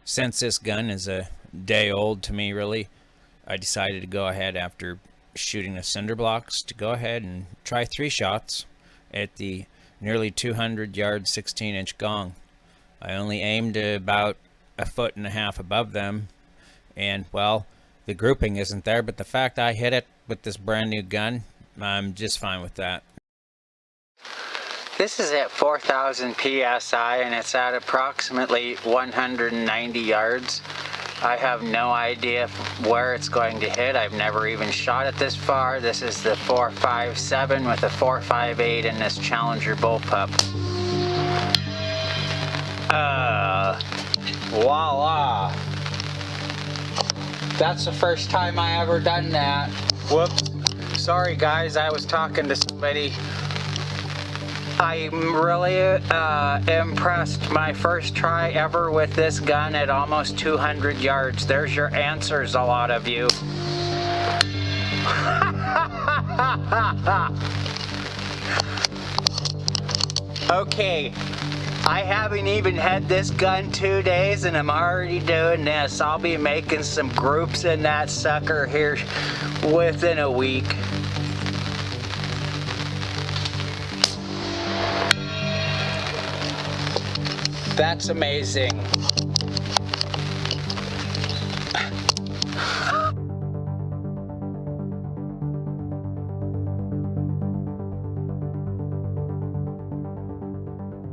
Since this gun is a day old to me, really, I decided to go ahead, after shooting the cinder blocks, to go ahead and try 3 shots at the nearly 200 yard 16-inch gong. I only aimed about 1.5 feet above them, and well, the grouping isn't there, but the fact I hit it with this brand new gun, I'm just fine with that. This is at 4,000 psi and it's at approximately 190 yards. I have no idea where it's going to hit. I've never even shot it this far. This is the 4.57 with a 4.58 in this Challenger bullpup. Voila! That's the first time I ever done that. Whoops. Sorry guys, I was talking to somebody. I'm really impressed. My first try ever with this gun at almost 200 yards. There's your answers, a lot of you. Okay, I haven't even had this gun 2 days and I'm already doing this. I'll be making some groups in that sucker here within a week. That's amazing.